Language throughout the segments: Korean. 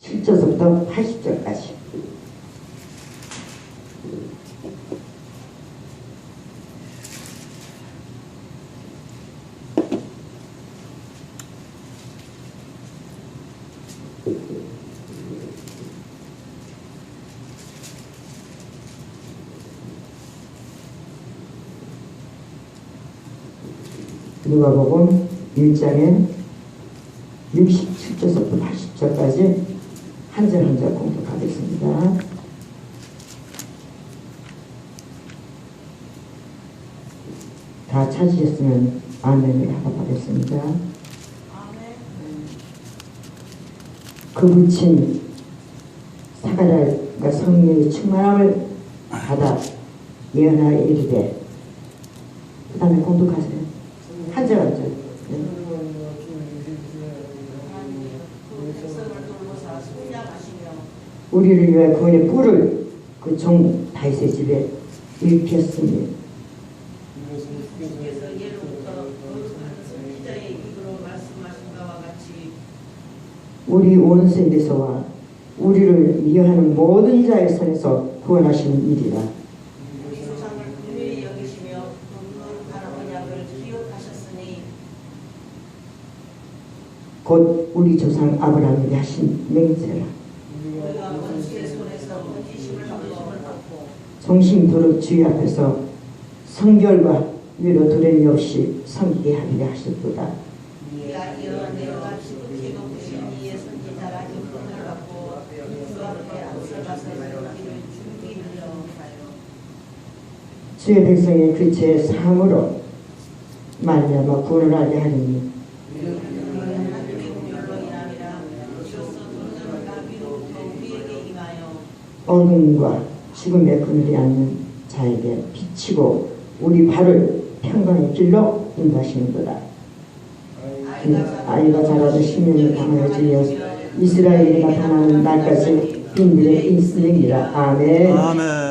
7절부터 80절까지. 누가복음 1장에 67절부터 80절까지 한 절 한 절 공독하겠습니다. 다 찾으셨으면 아멘을 하겠습니다. 그 부친 사가랴가 성령의 충만함을 받아 예언하여 이르되, 그 다음에 공독하세요. 한 절 한 절. 우리를 위하여 구원의 뿔을 그 종 다윗의 집에 일으켰으니 우리 원수에게서와 우리를 미워하는 모든 자의 손에서 구원하시는 일이라. 곧 우리 조상 아브라함에게 하신 맹세라. 정신도로 주의 앞에서 성결과 위로 도련이 없이 섬기게 하리라 하셨도다. 주의 백성의 그 죄 사함으로 말미암아 구원을 알게 하리니 어둠과 죽음의 그늘이 앉는 자에게 비치고 우리 발을 평강의 길로 인도하시는도다. 아이가 자라서 10년을 당하여 주여 이스라엘이 나타나는 날까지 빈들에 있으리라. 아멘. 아멘.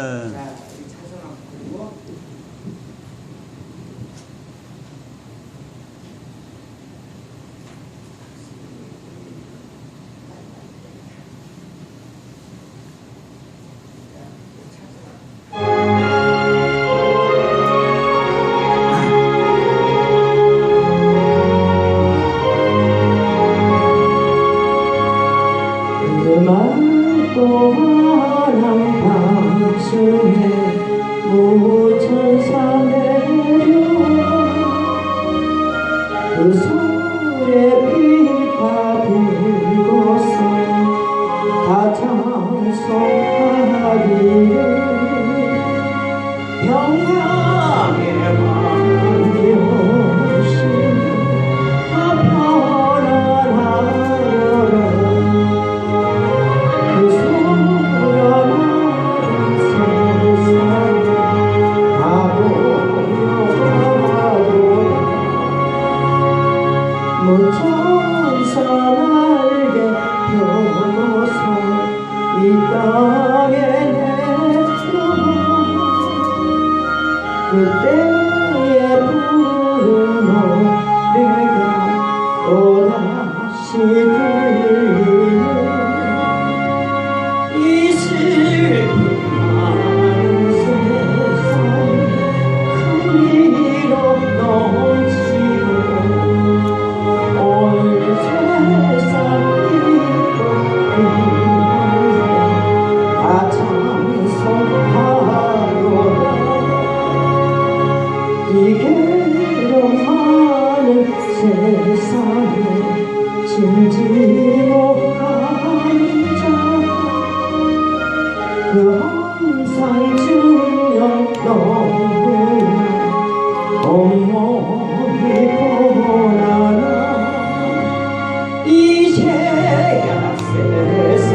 이제야 세상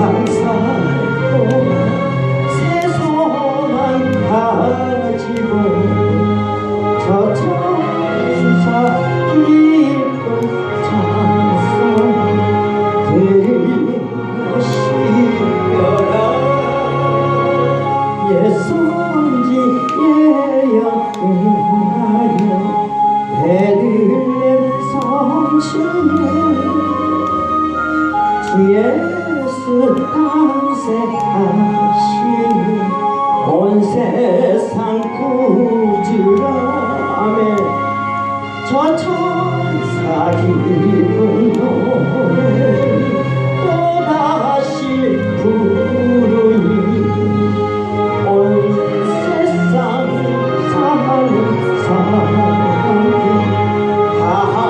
탄생하시니 온 세상 구주라며 저 천사 기쁜 노래 또다시 부르니 온 세상 사는 사람들 바라보라.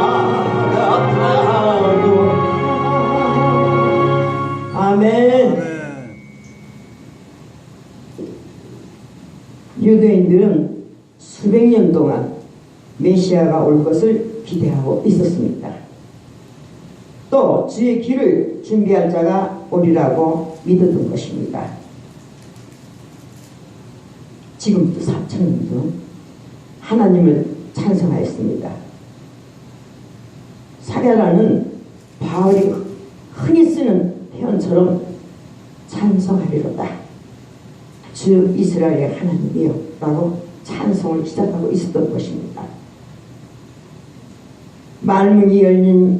아멘. 유대인들은 수백 년 동안 메시아가 올 것을 기대하고 있었습니다. 또 주의 길을 준비할 자가 오리라고 믿었던 것입니다. 지금도 4,000년도 하나님을 찬송하였습니다. 사가라는 바울이 흔히 쓰는 표현처럼 찬송하리로다. 주 이스라엘의 하나님이여 라고 찬송을 시작하고 있었던 것입니다. 말문이 열린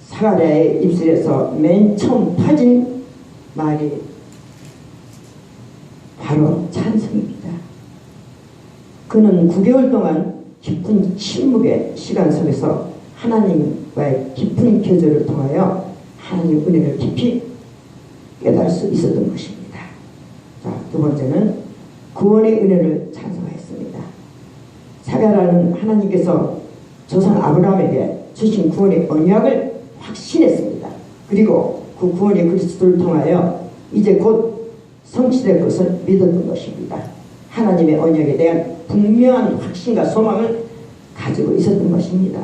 사가랴의 입술에서 맨 처음 터진 말이 바로 찬송입니다. 그는 9개월 동안 깊은 침묵의 시간 속에서 하나님과의 깊은 교제를 통하여 하나님의 은혜를 깊이 깨달을 수 있었던 것입니다. 자, 두 번째는 구원의 은혜를 찬송하였습니다. 사가랴는 하나님께서 조상 아브라함에게 주신 구원의 언약을 확신했습니다. 그리고 그 구원의 그리스도를 통하여 이제 곧 성취될 것을 믿었던 것입니다. 하나님의 언약에 대한 분명한 확신과 소망을 가지고 있었던 것입니다.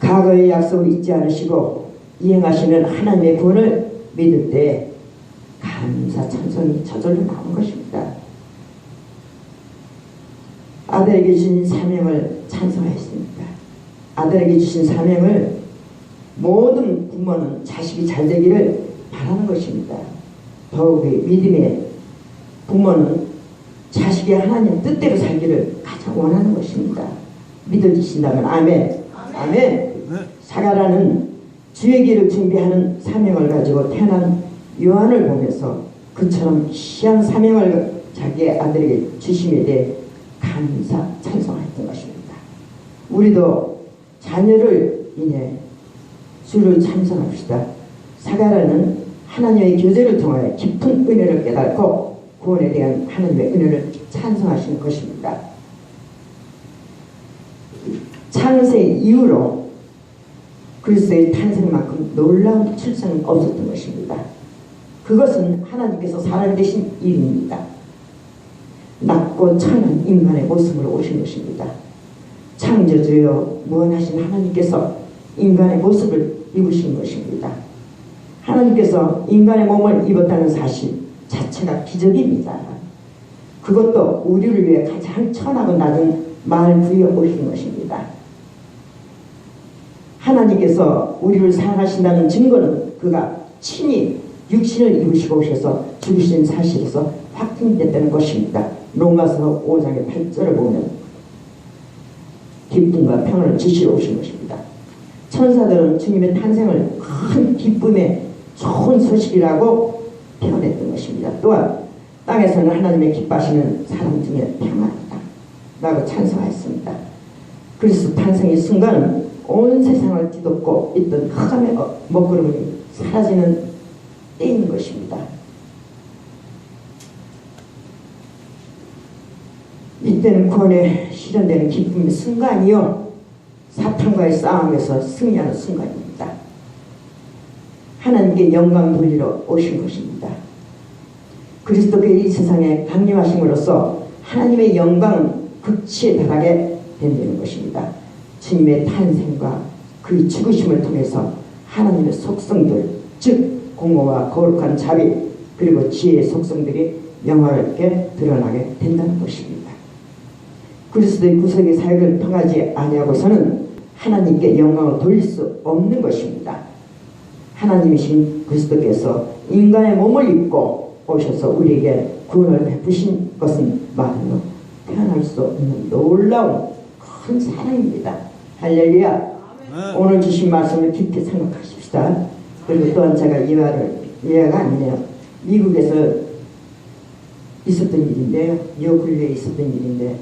과거의 약속을 잊지 않으시고 이행하시는 하나님의 구원을 믿을 때 감사 찬송이 저절로 나온 것입니다. 아들에게 주신 사명을 찬송하였습니다. 아들에게 주신 사명을 모든 부모는 자식이 잘 되기를 바라는 것입니다. 더욱이 믿음의 부모는 자식이 하나님 뜻대로 살기를 가장 원하는 것입니다. 믿어주신다면 아멘. 아멘. 사가랴는 주의 길을 준비하는 사명을 가지고 태어난 요한을 보면서 그처럼 귀한 사명을 자기의 아들에게 주심에 대해 감사 찬송했던 것입니다. 우리도 자녀를 인해 주를 찬송합시다. 사가랴는 하나님의 교제를 통하여 깊은 은혜를 깨닫고 구원에 대한 하나님의 은혜를 찬송하시는 것입니다. 창세 이후로 그리스도의 탄생만큼 놀라운 출산은 없었던 것입니다. 그것은 하나님께서 사람이 되신 일입니다. 낮고 천한 인간의 모습으로 오신 것입니다. 창조주여 무한하신 하나님께서 인간의 모습을 입으신 것입니다. 하나님께서 인간의 몸을 입었다는 사실 자체가 기적입니다. 그것도 우리를 위해 가장 천하고 낮은 말 부위에 오신 것입니다. 하나님께서 우리를 사랑하신다는 증거는 그가 친히 육신을 입으시고 오셔서 죽으신 사실에서 확증됐다는 것입니다. 로마서 5장의 8절을 보면 기쁨과 평안을 주시러 오신 것입니다. 천사들은 주님의 탄생을 큰 기쁨의 좋은 소식이라고 표현했던 것입니다. 또한 땅에서는 하나님의 기뻐하시는 사람 중에 평안이다 라고 찬송하였습니다. 그리스도 탄생의 순간은 온 세상을 뒤덮고 있던 흑암의 먹구름이 사라지는 때인 것입니다. 이때는 구원에 실현되는 기쁨의 순간이요 사탄과의 싸움에서 승리하는 순간입니다. 하나님께 영광 돌리러 오신 것입니다. 그리스도께서 이 세상에 강림하심으로써 하나님의 영광은 극치에 달하게 된다는 것입니다. 주님의 탄생과 그의 죽으심을 통해서 하나님의 속성들, 즉 공허와 거룩한 자비 그리고 지혜의 속성들이 영화롭게 드러나게 된다는 것입니다. 그리스도의 구속의 사역을 통하지 아니하고서는 하나님께 영광을 돌릴 수 없는 것입니다. 하나님이신 그리스도께서 인간의 몸을 입고 오셔서 우리에게 구원을 베푸신 것은 말로 표현할 수 없는 놀라운 큰 사랑입니다. 할렐루야. 오늘 주신 말씀을 깊이 생각하십시다. 그리고 또한 제가 이해가 아니네요. 미국에서 있었던 일인데요. 요 근래에 있었던 일인데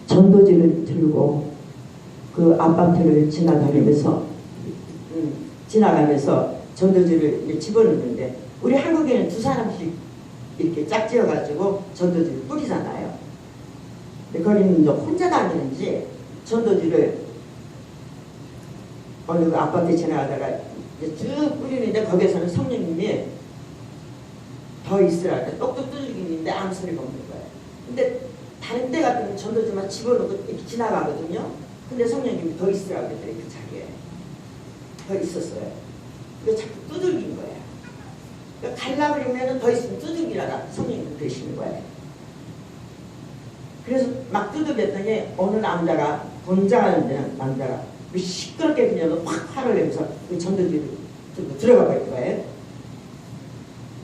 전도지를 들고 그 아파트를 지나가면서 전도지를 집어넣는데 우리 한국에는 두 사람씩 이렇게 짝지어가지고 전도지를 뿌리잖아요. 근데 거기는 혼자 다니는지 전도지를 어느 아파트 지나가다가 쭉 뿌리는데 거기서는 성령님이 더 있으라 똑똑 두들기는데 아무 소리가 없는 거예요. 근데 다른 데 같으면 전도지만 집어넣고 이렇게 지나가거든요. 근데 성령님이 더 있으라 그랬더니 그 자리에 더 있었어요. 이거 자꾸 두들긴 거예요. 그러니까 갈라 그러면 더 있으면 두들기라가 성령님 그러시는 거예요. 그래서 막 두들겼더니 어느 남자가 본장하는 남자가 시끄럽게 그냥 확 화를 내면서 그 전도지로 들어가 버린 거예요.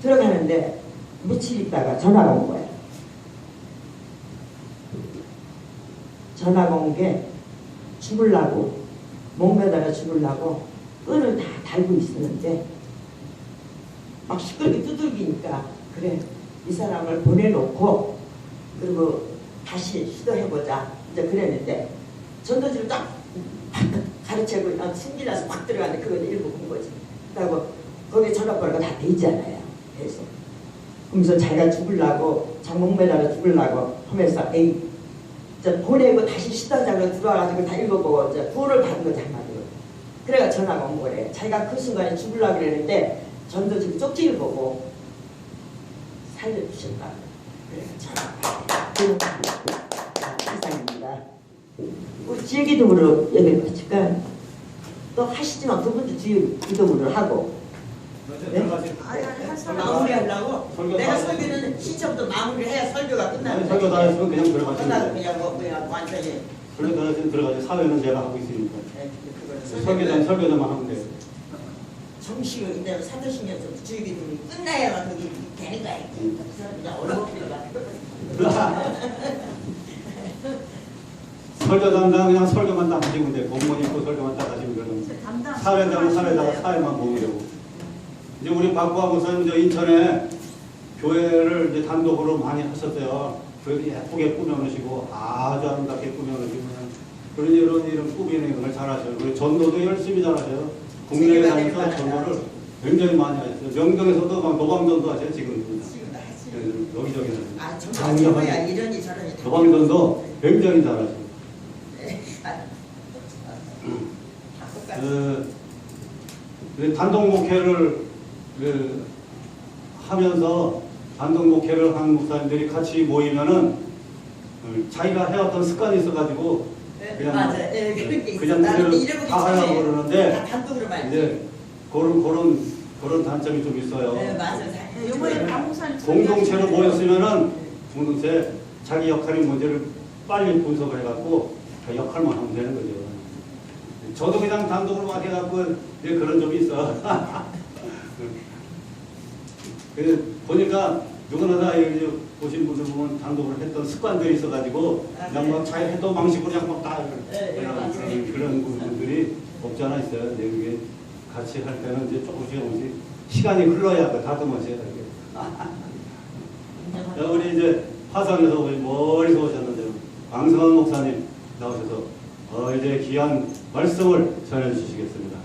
들어가는데 며칠 있다가 전화가 온 거예요. 전화가 온 게 죽으려고 목매달아 죽으려고 끈을 다 달고 있었는데 막 시끄럽게 두들기니까 그래 이 사람을 보내놓고 그리고 다시 시도해보자 이제 그랬는데 전도지를 딱 가르치고 승질나서 확 들어가는데 그걸 읽어본 거지. 그리고 거기에 전화번호가 다 돼 있잖아요. 그래서 그러면서 자기가 죽으려고 장목매달아 죽으려고 하면서 에이 보내고 다시 시도하자고 들어와가지고 다 읽어보고 구원을 받은 거지 한마디로. 그래가 전화가 온 거래. 자기가 그 순간에 죽으려고 그랬는데 전도지 쪽지를 보고 살려주셨다. 그래서 전화가 이상입니다. 우리 주일 기도문으로 얘기를 붙일까? 또 하시지만 그분도 주일 기도문을 하고 네? 마무리하려고 내가 설교는 시청부터 마무리해야 설교가 끝나는 설교 다 했으면 그냥 들어가시면 그냥 완전히 설교 다 했으면 들어가지. 사회는 제가 하고 있으니까 네, 설교자만 하면 돼요. 정식을 이제 사도신경 주일 기도문이 끝나야만 그게 되는 거야. 그 사람 그냥 어려워지니까 설교 담당 그냥 설교만 딱 하시면 돼. 공무원 있고 설교만 딱 하시면 되는. 사회자는 사회자가 사회만 보면 되고. 이제 우리 박구화 목사님 저 인천에 교회를 이제 단독으로 많이 하셨어요. 교회를 예쁘게 꾸며놓으시고 아주 아름답게 꾸며놓으시고 이런 꾸미는 걸 잘하셔요. 그리고 전도도 열심히 잘하셔요. 국내에 다니면서 전도를 굉장히 많이 하셨어요. 명동에서도 막 노방전도 하셔요. 지금 여기저기는. 아 정말 최고야. 이러니 저러니. 노방전도 굉장히 잘하셔요. 단독 목회를 하면서 단독 목회를 한 목사님들이 같이 모이면은 자기가 해왔던 습관이 있어가지고 그냥 그냥 그대로 다 하려고 그러는데 이제 그런 단점이 좀 있어요. 네, 맞아요. 공동체로 모였으면은 공동체 자기 역할이 뭔지를 빨리 분석을 해갖고 그 역할만 하면 되는 거죠. 저도 그냥 단독으로 막 해갖고 그런 점이 있어. 보니까 누구나 다 보신 분들 보면 단독으로 했던 습관들이 있어가지고 그냥 막 자기 했던 방식으로 그냥 막다 그런 부분들이 없지 않아 있어요. 이게 같이 할 때는 이제 조금씩 시간이 흘러야 다듬어져야 되게. 우리 이제 화성에서 멀리서 오셨는데 왕성한 목사님 나오셔서 이제 귀한 말씀을 전해주시겠습니다.